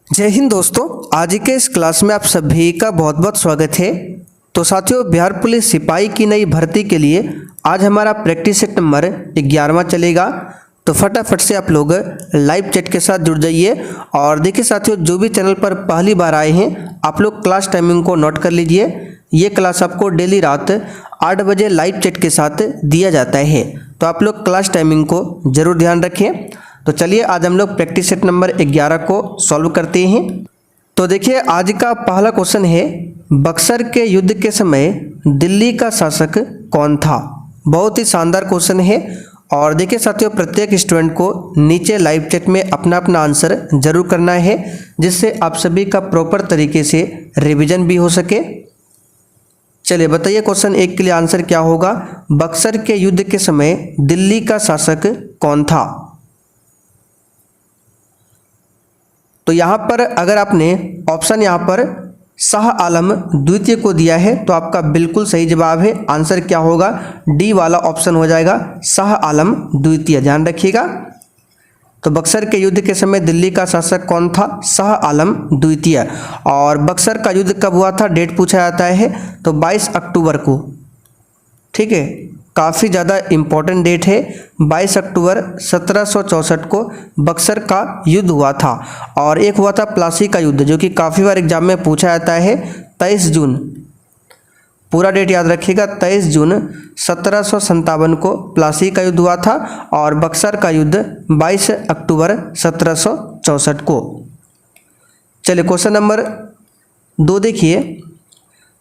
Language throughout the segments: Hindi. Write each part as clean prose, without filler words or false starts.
जय हिंद दोस्तों, आज के इस क्लास में आप सभी का बहुत बहुत स्वागत है। तो साथियों, बिहार पुलिस सिपाही की नई भर्ती के लिए आज हमारा प्रैक्टिस सेट नंबर 11वां चलेगा। तो फटाफट से आप लोग लाइव चैट के साथ जुड़ जाइए। और देखिए साथियों, जो भी चैनल पर पहली बार आए हैं आप लोग क्लास टाइमिंग को नोट कर लीजिए। ये क्लास आपको डेली रात 8 बजे लाइव चैट के साथ दिया जाता है, तो आप लोग क्लास टाइमिंग को ज़रूर ध्यान रखें। तो चलिए आज हम लोग प्रैक्टिस सेट नंबर 11 को सॉल्व करते हैं। तो देखिए आज का पहला क्वेश्चन है, बक्सर के युद्ध के समय दिल्ली का शासक कौन था। बहुत ही शानदार क्वेश्चन है। और देखिए साथियों, प्रत्येक स्टूडेंट को नीचे लाइव चैट में अपना अपना आंसर जरूर करना है, जिससे आप सभी का प्रॉपर तरीके से रिवीजन भी हो सके। चलिए बताइए क्वेश्चन 1 के लिए आंसर क्या होगा। बक्सर के युद्ध के समय दिल्ली का शासक कौन था। तो यहाँ पर अगर आपने ऑप्शन यहाँ पर शाह आलम द्वितीय को दिया है तो आपका बिल्कुल सही जवाब है। आंसर क्या होगा, डी वाला ऑप्शन हो जाएगा, शाह आलम द्वितीय। ध्यान रखिएगा। तो बक्सर के युद्ध के समय दिल्ली का शासक कौन था, शाह आलम द्वितीय। और बक्सर का युद्ध कब हुआ था, डेट पूछा जाता है तो 22 अक्टूबर को। ठीक है, काफ़ी ज़्यादा इम्पोर्टेंट डेट है। 22 अक्टूबर 1764 को बक्सर का युद्ध हुआ था। और एक हुआ था प्लासी का युद्ध, जो कि काफ़ी बार एग्जाम में पूछा जाता है, 23 जून। पूरा डेट याद रखिएगा, 23 जून 1757 को प्लासी का युद्ध हुआ था। और बक्सर का युद्ध 22 अक्टूबर 1764 को। चलिए क्वेश्चन नंबर 2 देखिए,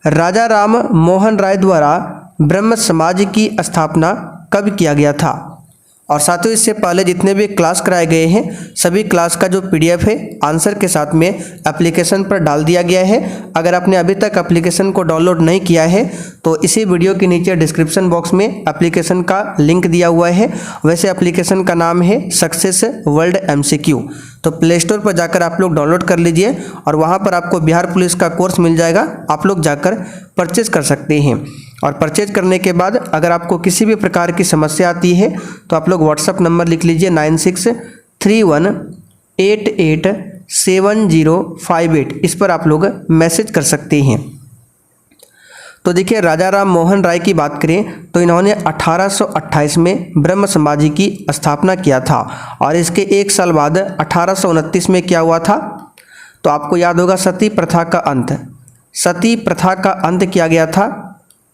राजा राम मोहन राय द्वारा ब्रह्म समाज की स्थापना कब किया गया था। और साथियों, इससे पहले जितने भी क्लास कराए गए हैं सभी क्लास का जो PDF है आंसर के साथ में एप्लीकेशन पर डाल दिया गया है। अगर आपने अभी तक एप्लीकेशन को डाउनलोड नहीं किया है तो इसी वीडियो के नीचे डिस्क्रिप्शन बॉक्स में एप्लीकेशन का लिंक दिया हुआ है। वैसे एप्लीकेशन का नाम है सक्सेस वर्ल्ड MCQ। तो प्ले स्टोर पर जाकर आप लोग डाउनलोड कर लीजिए और वहाँ पर आपको बिहार पुलिस का कोर्स मिल जाएगा। आप लोग जाकर परचेज कर सकते हैं। और परचेज करने के बाद अगर आपको किसी भी प्रकार की समस्या आती है तो आप लोग व्हाट्सअप नंबर लिख लीजिए 9631887058। इस पर आप लोग मैसेज कर सकते हैं। तो देखिए, राजा राम मोहन राय की बात करें तो इन्होंने 1828 में ब्रह्म समाज की स्थापना किया था। और इसके 1 साल बाद 1829 में क्या हुआ था, तो आपको याद होगा सती प्रथा का अंत। सती प्रथा का अंत किया गया था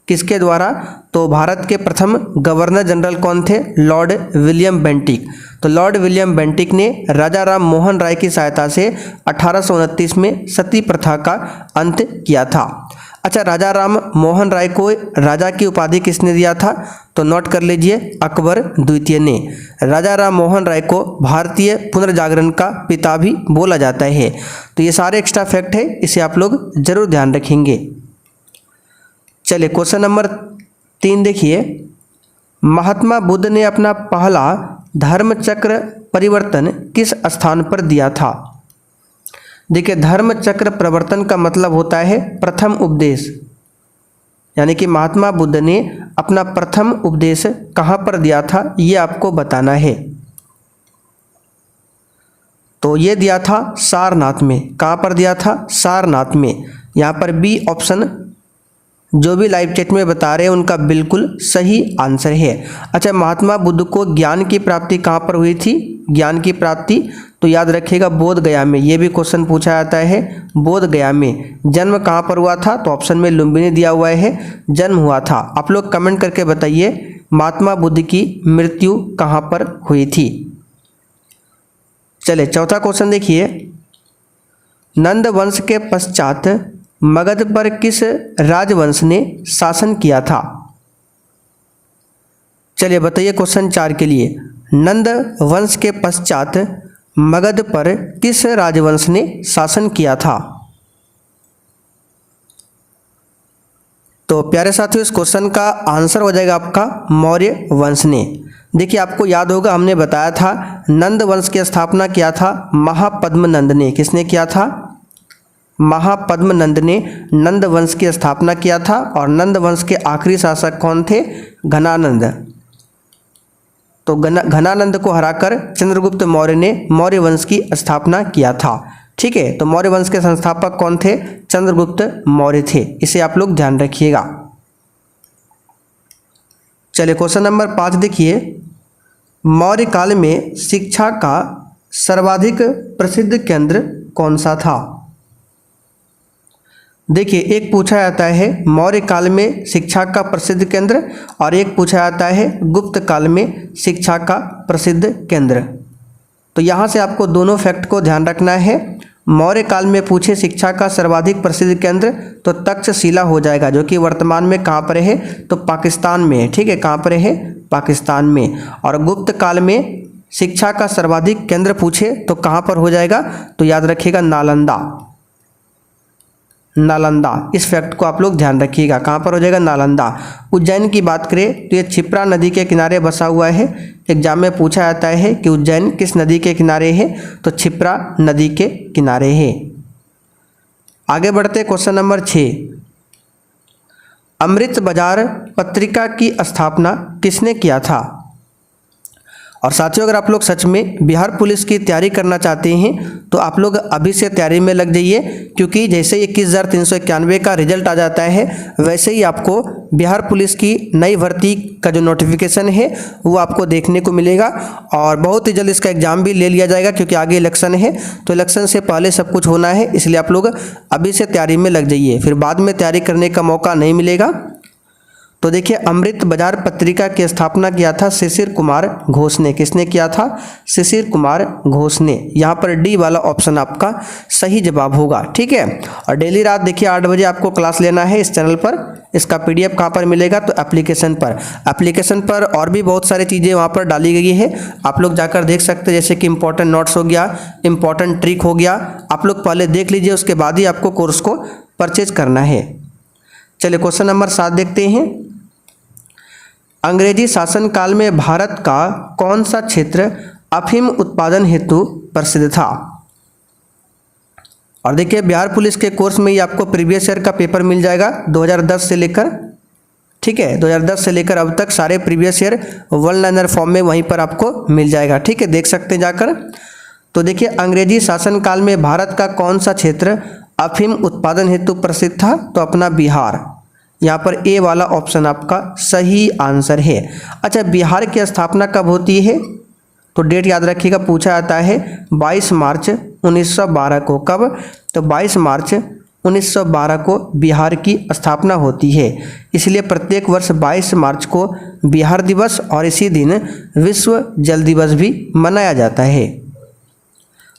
किसके द्वारा, तो भारत के प्रथम गवर्नर जनरल कौन थे, लॉर्ड विलियम बेंटिक। तो लॉर्ड विलियम बेंटिक ने राजा राम मोहन राय की सहायता से 1829 में सती प्रथा का अंत किया था। अच्छा, राजा राम मोहन राय को राजा की उपाधि किसने दिया था, तो नोट कर लीजिए, अकबर द्वितीय ने। राजा राम मोहन राय को भारतीय पुनर्जागरण का पिता भी बोला जाता है। तो ये सारे एक्स्ट्रा फैक्ट है, इसे आप लोग जरूर ध्यान रखेंगे। चलिए क्वेश्चन नंबर 3 देखिए, महात्मा बुद्ध ने अपना पहला धर्म चक्र परिवर्तन किस स्थान पर दिया था। देखिए, धर्म चक्र परिवर्तन का मतलब होता है प्रथम उपदेश, यानी कि महात्मा बुद्ध ने अपना प्रथम उपदेश कहाँ पर दिया था ये आपको बताना है। तो ये दिया था सारनाथ में। कहाँ पर दिया था, सारनाथ में। यहाँ पर बी ऑप्शन जो भी लाइव चैट में बता रहे हैं उनका बिल्कुल सही आंसर है। अच्छा, महात्मा बुद्ध को ज्ञान की प्राप्ति कहाँ पर हुई थी, ज्ञान की प्राप्ति तो याद रखिएगा बोध गया में। ये भी क्वेश्चन पूछा जाता है, बोध गया में। जन्म कहाँ पर हुआ था, तो ऑप्शन में लुम्बिनी दिया हुआ है, जन्म हुआ था। आप लोग कमेंट करके बताइए महात्मा बुद्ध की मृत्यु कहाँ पर हुई थी। चलिए चौथा क्वेश्चन देखिए, नंद वंश के पश्चात मगध पर किस राजवंश ने शासन किया था। चलिए बताइए क्वेश्चन 4 के लिए, नंद वंश के पश्चात मगध पर किस राजवंश ने शासन किया था। तो प्यारे साथियों, इस क्वेश्चन का आंसर हो जाएगा आपका मौर्य वंश ने। देखिए, आपको याद होगा हमने बताया था नंद वंश की स्थापना किया था महापद्म नंद ने। किसने किया था, महापद्म नंद ने नंद वंश की स्थापना किया था। और नंद वंश के आखिरी शासक कौन थे, घनानंद। तो घनानंद को हराकर चंद्रगुप्त मौर्य ने मौर्य वंश की स्थापना किया था। ठीक है, तो मौर्य वंश के संस्थापक कौन थे? चंद्रगुप्त मौर्य थे। इसे आप लोग ध्यान रखिएगा। चलिए क्वेश्चन नंबर 5 देखिए, मौर्य काल में शिक्षा का सर्वाधिक प्रसिद्ध केंद्र कौन सा था? देखिए, एक पूछा जाता है मौर्य काल में शिक्षा का प्रसिद्ध केंद्र और एक पूछा जाता है गुप्त काल में शिक्षा का प्रसिद्ध केंद्र। तो यहाँ से आपको दोनों फैक्ट को ध्यान रखना है। मौर्य काल में पूछे शिक्षा का सर्वाधिक प्रसिद्ध केंद्र तो तक्षशिला हो जाएगा, जो कि वर्तमान में कहाँ पर है? तो पाकिस्तान में है। ठीक है, कहाँ पर है? पाकिस्तान में। और गुप्त काल में शिक्षा का सर्वाधिक केंद्र पूछे तो कहाँ पर हो जाएगा? तो याद रखिएगा नालंदा। नालंदा, इस फैक्ट को आप लोग ध्यान रखिएगा, कहाँ पर हो जाएगा? नालंदा। उज्जैन की बात करें तो ये क्षिप्रा नदी के किनारे बसा हुआ है। एग्जाम में पूछा जाता है कि उज्जैन किस नदी के किनारे है? तो क्षिप्रा नदी के किनारे है। आगे बढ़ते क्वेश्चन नंबर 6, अमृत बाजार पत्रिका की स्थापना किसने किया था? और साथियों, अगर आप लोग सच में बिहार पुलिस की तैयारी करना चाहते हैं तो आप लोग अभी से तैयारी में लग जाइए, क्योंकि जैसे 21,391 का रिजल्ट आ जाता है वैसे ही आपको बिहार पुलिस की नई भर्ती का जो नोटिफिकेशन है वो आपको देखने को मिलेगा और बहुत ही जल्द इसका एग्ज़ाम भी ले लिया जाएगा, क्योंकि आगे इलेक्शन है तो इलेक्शन से पहले सब कुछ होना है। इसलिए आप लोग अभी से तैयारी में लग जाइए, फिर बाद में तैयारी करने का मौका नहीं मिलेगा। तो देखिए, अमृत बाजार पत्रिका की स्थापना किया था शिशिर कुमार घोष ने। किसने किया था? शिशिर कुमार घोष ने। यहाँ पर डी वाला ऑप्शन आपका सही जवाब होगा। ठीक है, और डेली रात देखिए 8 बजे आपको क्लास लेना है इस चैनल पर। इसका PDF कहाँ पर मिलेगा? तो एप्लीकेशन पर। एप्लीकेशन पर और भी बहुत सारी चीज़ें वहाँ पर डाली गई है, आप लोग जाकर देख सकते हैं, जैसे कि इंपॉर्टेंट नोट्स हो गया, इंपॉर्टेंट ट्रिक हो गया। आप लोग पहले देख लीजिए, उसके बाद ही आपको कोर्स को परचेज करना है। चलिए क्वेश्चन नंबर 7 देखते हैं, अंग्रेजी शासन काल में भारत का कौन सा क्षेत्र अफीम उत्पादन हेतु प्रसिद्ध था? और देखिए, बिहार पुलिस के कोर्स में ही आपको प्रीवियस ईयर का पेपर मिल जाएगा 2010 से लेकर। ठीक है, 2010 से लेकर अब तक सारे previous year one liner form में वहीं पर आपको मिल जाएगा। ठीक है, देख सकते हैं जाकर। तो देखिए, अंग्रेजी शासन काल में भारत का कौन सा क्षेत्र अफीम उत्पादन हेतु प्रसिद्ध था? तो अपना बिहार। यहाँ पर ए वाला ऑप्शन आपका सही आंसर है। अच्छा, बिहार की स्थापना कब होती है? तो डेट याद रखिएगा, पूछा जाता है 22 मार्च 1912 को। कब? तो 22 मार्च 1912 को बिहार की स्थापना होती है। इसलिए प्रत्येक वर्ष 22 मार्च को बिहार दिवस और इसी दिन विश्व जल दिवस भी मनाया जाता है।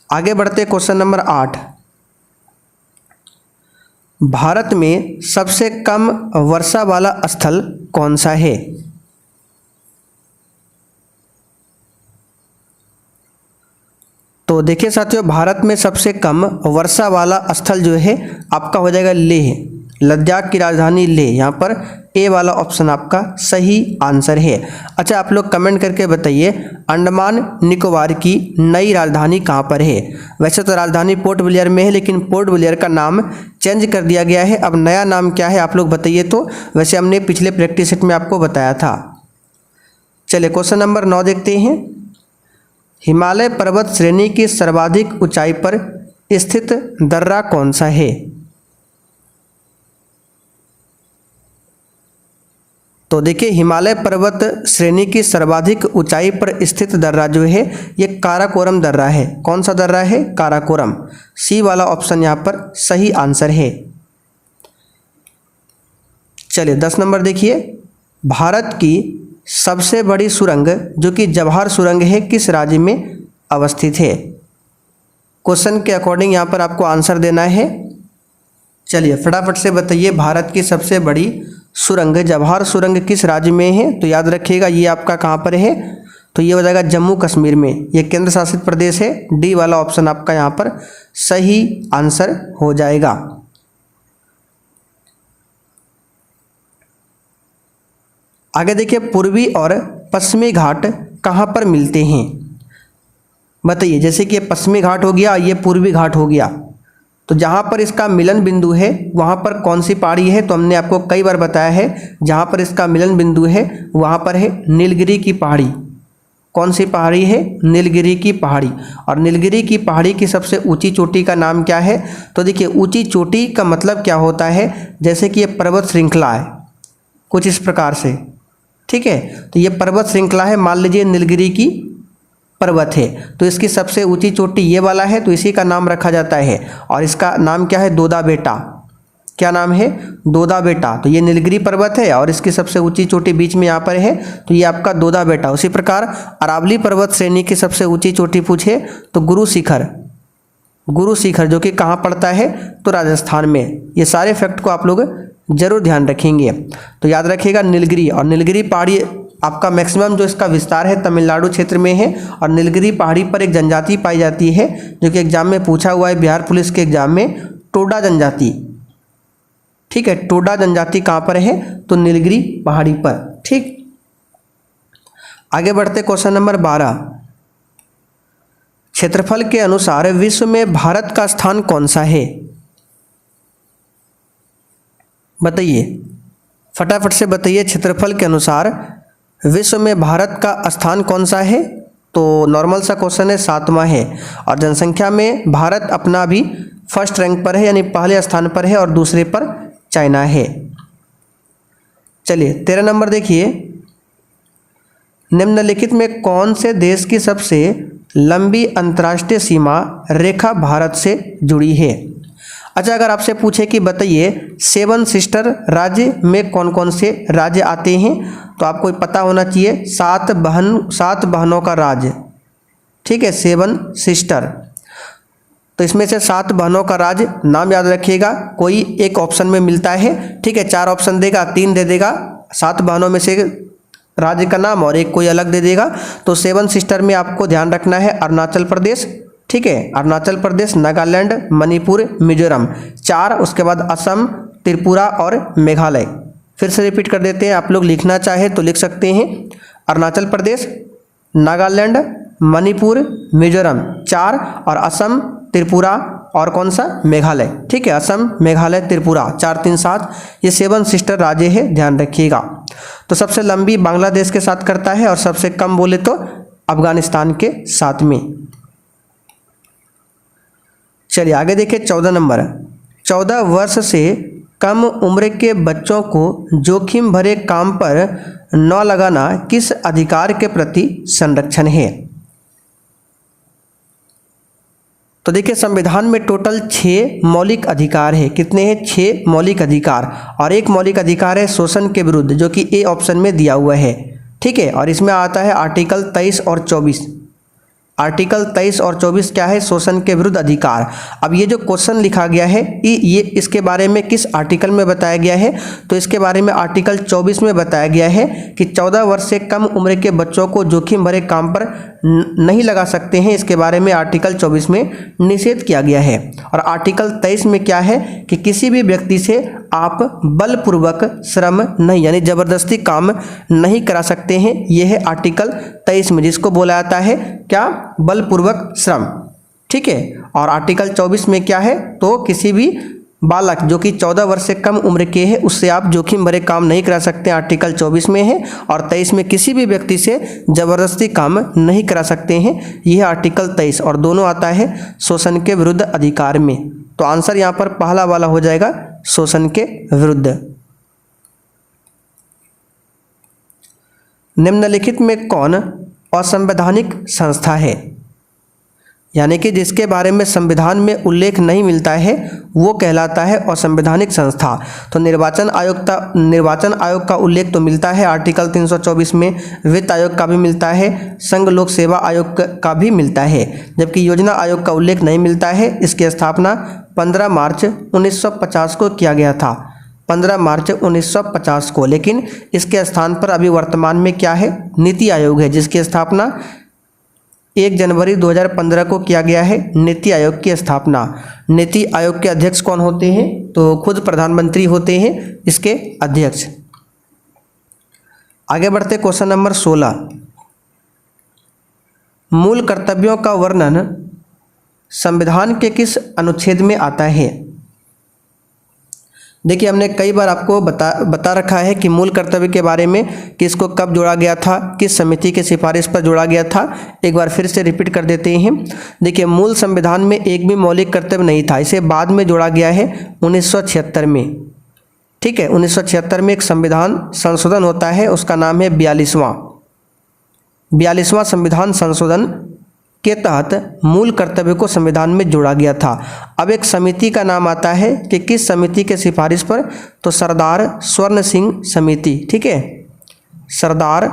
आगे बढ़ते क्वेश्चन नंबर 8, भारत में सबसे कम वर्षा वाला स्थल कौन सा है? तो देखिए साथियों, भारत में सबसे कम वर्षा वाला स्थल जो है आपका हो जाएगा लेह। लद्दाख की राजधानी लेह। यहाँ पर ए वाला ऑप्शन आपका सही आंसर है। अच्छा, आप लोग कमेंट करके बताइए, अंडमान निकोबार की नई राजधानी कहाँ पर है? वैसे तो राजधानी पोर्ट ब्लेयर में है, लेकिन पोर्ट ब्लेयर का नाम चेंज कर दिया गया है। अब नया नाम क्या है आप लोग बताइए। तो वैसे हमने पिछले प्रैक्टिस सेट में आपको बताया था। चलिए क्वेश्चन नंबर 9 देखते हैं, हिमालय पर्वत श्रेणी की सर्वाधिक ऊंचाई पर स्थित दर्रा कौन सा है? तो देखिए, हिमालय पर्वत श्रेणी की सर्वाधिक ऊंचाई पर स्थित दर्रा जो है ये काराकोरम दर्रा है। कौन सा दर्रा है? काराकोरम। सी वाला ऑप्शन यहाँ पर सही आंसर है। चलिए 10 नंबर देखिए, भारत की सबसे बड़ी सुरंग जो कि जवाहर सुरंग है किस राज्य में अवस्थित है? क्वेश्चन के अकॉर्डिंग यहाँ पर आपको आंसर देना है। चलिए फटाफट से बताइए, भारत की सबसे बड़ी सुरंग जवाहर सुरंग किस राज्य में है? तो याद रखिएगा ये आपका कहाँ पर है? तो ये हो जाएगा जम्मू कश्मीर में। ये केंद्र शासित प्रदेश है। डी वाला ऑप्शन आपका यहाँ पर सही आंसर हो जाएगा। आगे देखिए, पूर्वी और पश्चिमी घाट कहाँ पर मिलते हैं? बताइए, जैसे कि ये पश्चिमी घाट हो गया, ये पूर्वी घाट हो गया, तो जहाँ पर इसका मिलन बिंदु है वहाँ पर कौन सी पहाड़ी है? तो हमने आपको कई बार बताया है, जहाँ पर इसका मिलन बिंदु है वहाँ पर है नीलगिरी की पहाड़ी। कौन सी पहाड़ी है? नीलगिरी की पहाड़ी। और नीलगिरी की पहाड़ी की सबसे ऊंची चोटी का नाम क्या है? तो देखिए ऊंची चोटी का मतलब क्या होता है, जैसे कि ये पर्वत श्रृंखला है कुछ इस प्रकार से, ठीक है। तो ये पर्वत श्रृंखला है, मान लीजिए नीलगिरी की पर्वत है, तो इसकी सबसे ऊंची चोटी ये वाला है, तो इसी का नाम रखा जाता है। और इसका नाम क्या है? दोदा बेटा। क्या नाम है? दोदा बेटा। तो ये नीलगिरी पर्वत है और इसकी सबसे ऊंची चोटी बीच में यहाँ पर है, तो ये आपका दोदा बेटा। उसी प्रकार अरावली पर्वत श्रेणी की सबसे ऊंची चोटी पूछे तो गुरु शिखर, गुरु शिखर जो कि कहाँ पड़ता है? तो राजस्थान में। ये सारे फैक्ट को आप लोग जरूर ध्यान रखेंगे। तो याद रखिएगा नीलगिरी, और नीलगिरी पहाड़ी आपका मैक्सिमम जो इसका विस्तार है तमिलनाडु क्षेत्र में है। और नीलगिरी पहाड़ी पर एक जनजाति पाई जाती है जो कि एग्जाम में पूछा हुआ है, बिहार पुलिस के एग्जाम में, टोडा जनजाति, ठीक है। टोडा जनजाति कहाँ पर है? तो नीलगिरी पहाड़ी पर, ठीक। आगे बढ़ते क्वेश्चन नंबर 12। क्षेत्रफल के अनुसार विश्व में भारत का स्थान कौन सा है? बताइए, फटाफट से बताइए। क्षेत्रफल के अनुसार विश्व में भारत का स्थान कौन सा है? तो नॉर्मल सा क्वेश्चन है, 7वां है। और जनसंख्या में भारत अपना भी फर्स्ट रैंक पर है, यानी पहले स्थान पर है, और दूसरे पर चाइना है। चलिए 13 नंबर देखिए। निम्नलिखित में कौन से देश की सबसे लंबी अंतर्राष्ट्रीय सीमा रेखा भारत से जुड़ी है? अच्छा, अगर आपसे पूछे कि बताइए 7 सिस्टर राज्य में कौन कौन से राज्य आते हैं, तो आपको पता होना चाहिए 7 बहनों का राज्य, ठीक है, 7 सिस्टर। तो इसमें से 7 बहनों का राज्य नाम याद रखिएगा, कोई एक ऑप्शन में मिलता है, ठीक है। 4 ऑप्शन देगा, 3 दे देगा, 7 बहनों में से राज्य का नाम और एक कोई अलग दे देगा। तो 7 सिस्टर में आपको ध्यान रखना है अरुणाचल प्रदेश, ठीक है, अरुणाचल प्रदेश, नागालैंड, मणिपुर, मिजोरम 4, उसके बाद असम, त्रिपुरा और मेघालय। फिर से रिपीट कर देते हैं, आप लोग लिखना चाहे तो लिख सकते हैं। अरुणाचल प्रदेश, नागालैंड, मणिपुर, मिजोरम 4, और असम, त्रिपुरा और कौन सा? मेघालय, ठीक है। असम, मेघालय, त्रिपुरा 4, 3, 7 ये 7 सिस्टर राज्य है, ध्यान रखिएगा। तो सबसे लंबी बांग्लादेश के साथ करता है और सबसे कम बोले तो अफगानिस्तान के साथ में। चलिए आगे देखिए 14 नंबर। 14 वर्ष से कम उम्र के बच्चों को जोखिम भरे काम पर न लगाना किस अधिकार के प्रति संरक्षण है? तो देखिए संविधान में टोटल 6 मौलिक अधिकार है। कितने हैं? 6 मौलिक अधिकार। और एक मौलिक अधिकार है शोषण के विरुद्ध, जो कि ए ऑप्शन में दिया हुआ है, ठीक है। और इसमें आता है आर्टिकल 23 और 24। आर्टिकल 23 और 24 क्या है? शोषण के विरुद्ध अधिकार। अब ये जो क्वेश्चन लिखा गया है ये इसके बारे में किस आर्टिकल में बताया गया है? तो इसके बारे में आर्टिकल 24 में बताया गया है कि 14 वर्ष से कम उम्र के बच्चों को जोखिम भरे काम पर नहीं लगा सकते हैं। इसके बारे में आर्टिकल 24 में निषेध किया गया है। और आर्टिकल 23 में क्या है कि किसी भी व्यक्ति से आप बलपूर्वक श्रम नहीं, यानी जबरदस्ती काम नहीं करा सकते हैं। यह है आर्टिकल 23 में, जिसको बोला जाता है क्या? बलपूर्वक श्रम, ठीक है। और आर्टिकल 24 में क्या है? तो किसी भी बालक जो कि 14 वर्ष से कम उम्र के हैं उससे आप जोखिम भरे काम नहीं करा सकते, आर्टिकल 24 में है। और 23 में किसी भी व्यक्ति से जबरदस्ती काम नहीं करा सकते हैं, यह आर्टिकल 23। और दोनों आता है शोषण के विरुद्ध अधिकार में। तो आंसर यहाँ पर पहला वाला हो जाएगा, शोषण के विरुद्ध। निम्नलिखित में कौन असंवैधानिक संस्था है? यानी कि जिसके बारे में संविधान में उल्लेख नहीं मिलता है वो कहलाता है असंवैधानिक संस्था। तो निर्वाचन आयोग का उल्लेख तो मिलता है आर्टिकल 324 में, वित्त आयोग का भी मिलता है, संघ लोक सेवा आयोग का भी मिलता है, जबकि योजना आयोग का उल्लेख नहीं मिलता है। इसकी स्थापना 15 मार्च 1950 को किया गया था, 15 मार्च 1950 को। लेकिन इसके स्थान पर अभी वर्तमान में क्या है? नीति आयोग है, जिसकी स्थापना 1 जनवरी 2015 को किया गया है। नीति आयोग की स्थापना। नीति आयोग के अध्यक्ष कौन होते हैं? तो खुद प्रधानमंत्री होते हैं इसके अध्यक्ष। आगे बढ़ते क्वेश्चन नंबर 16। मूल कर्तव्यों का वर्णन संविधान के किस अनुच्छेद में आता है? देखिए हमने कई बार आपको बता रखा है कि मूल कर्तव्य के बारे में कि इसको कब जोड़ा गया था, किस समिति के सिफारिश पर जोड़ा गया था। एक बार फिर से रिपीट कर देते हैं। देखिए मूल संविधान में एक भी मौलिक कर्तव्य नहीं था, इसे बाद में जोड़ा गया है 1976 में। ठीक है, 1976 में एक संविधान संशोधन होता है, उसका नाम है 42वां संविधान संशोधन के तहत मूल कर्तव्य को संविधान में जोड़ा गया था। अब एक समिति का नाम आता है कि किस समिति के सिफारिश पर, तो सरदार स्वर्ण सिंह समिति। ठीक है, सरदार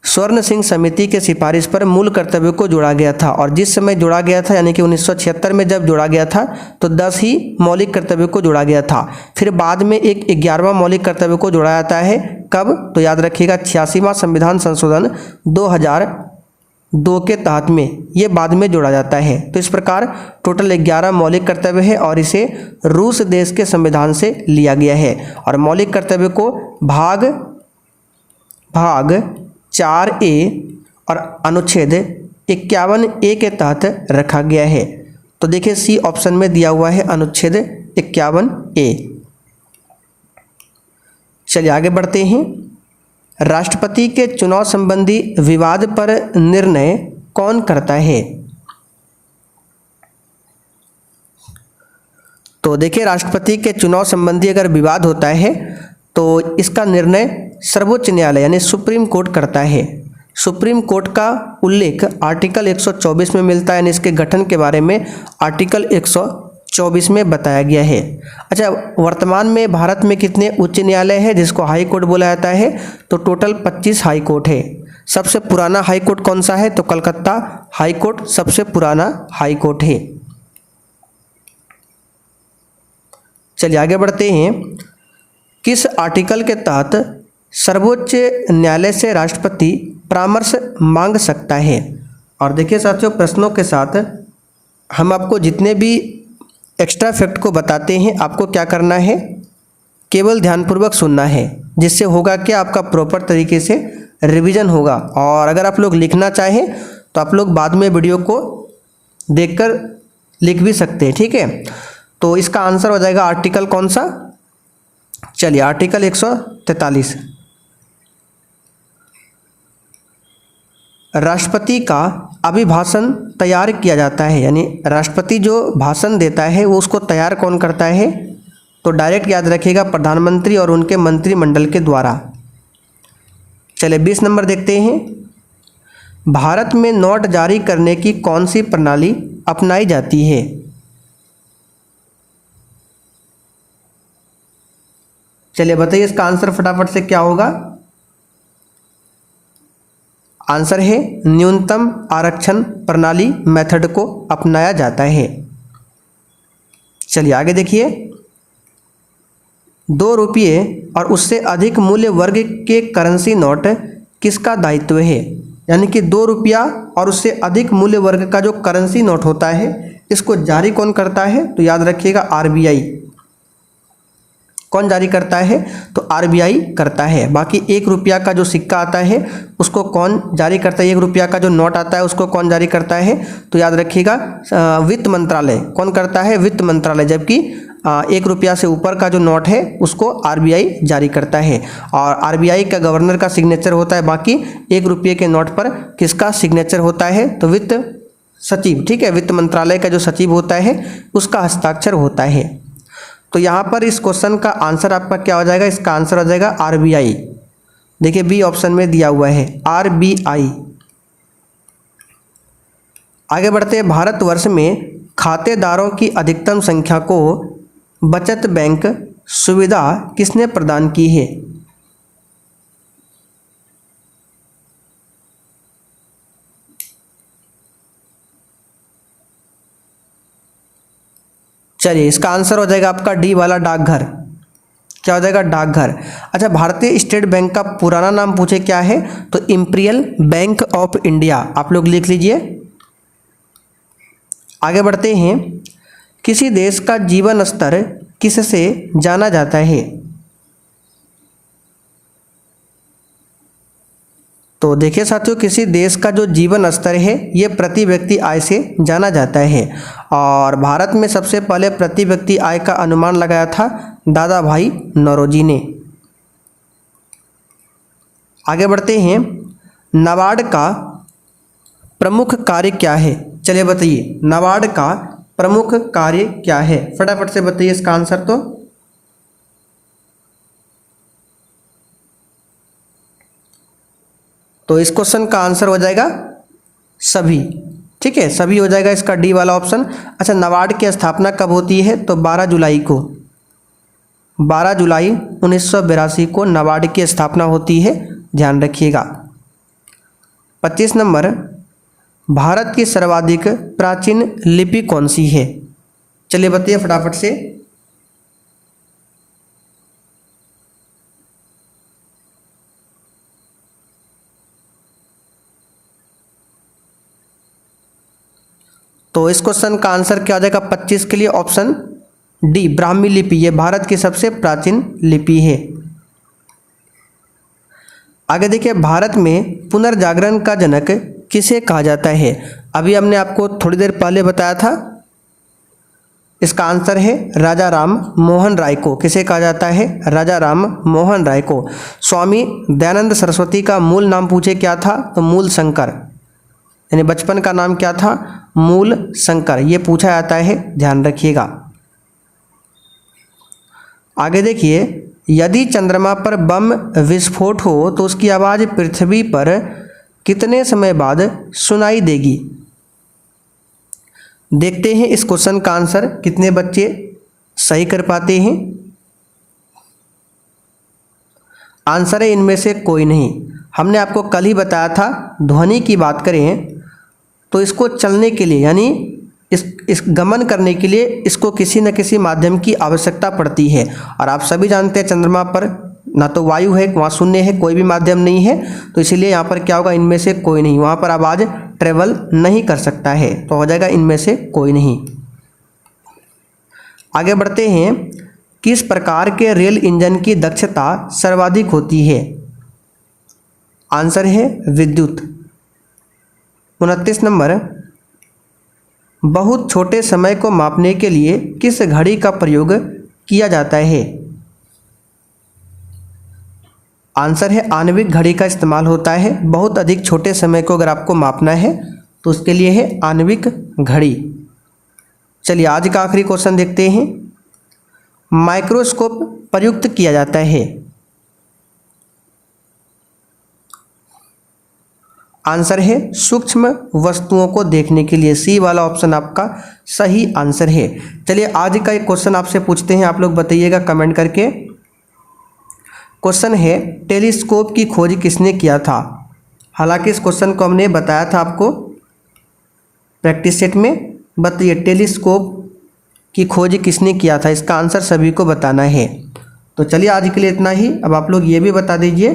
स्वर्ण सिंह समिति के सिफारिश पर मूल कर्तव्य को जोड़ा गया था। और जिस समय जोड़ा गया था यानी कि 1976 में जब जोड़ा गया था तो 10 ही मौलिक कर्तव्य को जोड़ा गया था। फिर बाद में एक 11वां मौलिक कर्तव्य को जोड़ा जाता है, कब, तो याद रखिएगा 86वां संविधान संशोधन 2002 के तहत में ये बाद में जोड़ा जाता है। तो इस प्रकार टोटल 11 मौलिक कर्तव्य है और इसे रूस देश के संविधान से लिया गया है। और मौलिक कर्तव्य को भाग 4A और अनुच्छेद 51A के तहत रखा गया है। तो देखिए सी ऑप्शन में दिया हुआ है अनुच्छेद 51A। चलिए आगे बढ़ते हैं। राष्ट्रपति के चुनाव संबंधी विवाद पर निर्णय कौन करता है? तो देखिए राष्ट्रपति के चुनाव संबंधी अगर विवाद होता है तो इसका निर्णय सर्वोच्च न्यायालय यानी सुप्रीम कोर्ट करता है। सुप्रीम कोर्ट का उल्लेख आर्टिकल 124 में मिलता है, यानी इसके गठन के बारे में आर्टिकल 124 में बताया गया है। अच्छा, वर्तमान में भारत में कितने उच्च न्यायालय है जिसको हाई कोर्ट बोला जाता है? तो टोटल 25 हाई कोर्ट है। सबसे पुराना हाई कोर्ट कौन सा है? तो कलकत्ता हाई कोर्ट सबसे पुराना हाई कोर्ट है। चलिए आगे बढ़ते हैं। किस आर्टिकल के तहत सर्वोच्च न्यायालय से राष्ट्रपति परामर्श मांग सकता है? और देखिए साथियों, प्रश्नों के साथ हम आपको जितने भी एक्स्ट्रा फैक्ट को बताते हैं आपको क्या करना है, केवल ध्यानपूर्वक सुनना है, जिससे होगा कि आपका प्रॉपर तरीके से रिवीजन होगा। और अगर आप लोग लिखना चाहें तो आप लोग बाद में वीडियो को देखकर लिख भी सकते हैं। ठीक है, तो इसका आंसर हो जाएगा आर्टिकल कौन सा? चलिए आर्टिकल 143। राष्ट्रपति का अभिभाषण तैयार किया जाता है, यानी राष्ट्रपति जो भाषण देता है वो उसको तैयार कौन करता है? तो डायरेक्ट याद रखिएगा प्रधानमंत्री और उनके मंत्रिमंडल के द्वारा। चलिए 20 नंबर देखते हैं। भारत में नोट जारी करने की कौन सी प्रणाली अपनाई जाती है? चलिए बताइए इसका आंसर फटाफट से क्या होगा। आंसर है न्यूनतम आरक्षण प्रणाली मेथड को अपनाया जाता है। चलिए आगे देखिए। 2 रुपये और उससे अधिक मूल्य वर्ग के करेंसी नोट किसका दायित्व है? यानी कि 2 रुपया और उससे अधिक मूल्य वर्ग का जो करेंसी नोट होता है इसको जारी कौन करता है? तो याद रखिएगा आरबीआई। कौन जारी करता है? तो आरबीआई करता है। बाकी 1 रुपया का जो सिक्का आता है उसको कौन जारी करता है? 1 रुपया का जो नोट आता है उसको कौन जारी करता है? तो याद रखिएगा वित्त मंत्रालय। कौन करता है? वित्त मंत्रालय। जबकि 1 रुपया से ऊपर का जो नोट है उसको आरबीआई जारी करता है और आरबीआई का गवर्नर का सिग्नेचर होता है। बाकी 1 रुपये के नोट पर किसका सिग्नेचर होता है? तो वित्त सचिव। ठीक है, वित्त मंत्रालय का जो सचिव होता है उसका हस्ताक्षर होता है। तो यहाँ पर इस क्वेश्चन का आंसर आपका क्या हो जाएगा? इसका आंसर हो जाएगा आरबीआई। देखिए बी ऑप्शन में दिया हुआ है आरबीआई। आगे बढ़ते हैं। भारतवर्ष में खातेदारों की अधिकतम संख्या को बचत बैंक सुविधा किसने प्रदान की है? चलिए इसका आंसर हो जाएगा आपका डी वाला डाकघर। क्या हो जाएगा? डाकघर। अच्छा, भारतीय स्टेट बैंक का पुराना नाम पूछे क्या है? तो इंपीरियल बैंक ऑफ इंडिया। आप लोग लिख लीजिए। आगे बढ़ते हैं। किसी देश का जीवन स्तर किससे जाना जाता है? तो देखिए साथियों, किसी देश का जो जीवन स्तर है ये प्रति व्यक्ति आय से जाना जाता है और भारत में सबसे पहले प्रति व्यक्ति आय का अनुमान लगाया था दादा भाई नौरोजी ने। आगे बढ़ते हैं, नाबार्ड का प्रमुख कार्य क्या है? चलिए बताइए, नाबार्ड का प्रमुख कार्य क्या है? फटाफट से बताइए इसका आंसर। तो इस क्वेश्चन का आंसर हो जाएगा सभी। ठीक है, सभी हो जाएगा इसका डी वाला ऑप्शन। अच्छा, नाबार्ड की स्थापना कब होती है? तो 12 जुलाई को, 12 जुलाई 1982 को नाबार्ड की स्थापना होती है, ध्यान रखिएगा। 25 नंबर, भारत की सर्वाधिक प्राचीन लिपि कौन सी है? चलिए बताइए फटाफट से। तो इस क्वेश्चन का आंसर क्या हो जाएगा 25 के लिए? ऑप्शन डी, ब्राह्मी लिपि। ये भारत की सबसे प्राचीन लिपि है। आगे देखिए, भारत में पुनर्जागरण का जनक किसे कहा जाता है? अभी हमने आपको थोड़ी देर पहले बताया था, इसका आंसर है राजा राम मोहन राय को। किसे कहा जाता है? राजा राम मोहन राय को। स्वामी दयानंद सरस्वती का मूल नाम पूछे क्या था? तो मूल शंकर, यानी बचपन का नाम क्या था? मूल शंकर, ये पूछा जाता है, ध्यान रखिएगा। आगे देखिए, यदि चंद्रमा पर बम विस्फोट हो तो उसकी आवाज़ पृथ्वी पर कितने समय बाद सुनाई देगी? देखते हैं इस क्वेश्चन का आंसर कितने बच्चे सही कर पाते हैं। आंसर है इनमें से कोई नहीं। हमने आपको कल ही बताया था, ध्वनि की बात करें तो इसको चलने के लिए, यानी इस गमन करने के लिए इसको किसी न किसी माध्यम की आवश्यकता पड़ती है। और आप सभी जानते हैं चंद्रमा पर ना तो वायु है, वहाँ शून्य है, कोई भी माध्यम नहीं है, तो इसीलिए यहाँ पर क्या होगा? इनमें से कोई नहीं, वहाँ पर आवाज़ ट्रेवल नहीं कर सकता है, तो हो जाएगा इनमें से कोई नहीं। आगे बढ़ते हैं, किस प्रकार के रेल इंजन की दक्षता सर्वाधिक होती है? आंसर है विद्युत। 29 नंबर, बहुत छोटे समय को मापने के लिए किस घड़ी का प्रयोग किया जाता है? आंसर है आणविक घड़ी का इस्तेमाल होता है। बहुत अधिक छोटे समय को अगर आपको मापना है तो उसके लिए है आणविक घड़ी। चलिए आज का आखिरी क्वेश्चन देखते हैं, माइक्रोस्कोप प्रयुक्त किया जाता है? आंसर है सूक्ष्म वस्तुओं को देखने के लिए। सी वाला ऑप्शन आपका सही आंसर है। चलिए आज का एक क्वेश्चन आपसे पूछते हैं, आप लोग बताइएगा कमेंट करके। क्वेश्चन है, टेलीस्कोप की खोज किसने किया था? हालांकि इस क्वेश्चन को हमने बताया था आपको प्रैक्टिस सेट में। बताइए टेलीस्कोप की खोज किसने किया था? इसका आंसर सभी को बताना है। तो चलिए आज के लिए इतना ही। अब आप लोग ये भी बता दीजिए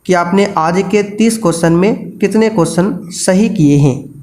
कि आपने आज के 30 क्वेश्चन में कितने क्वेश्चन सही किए हैं।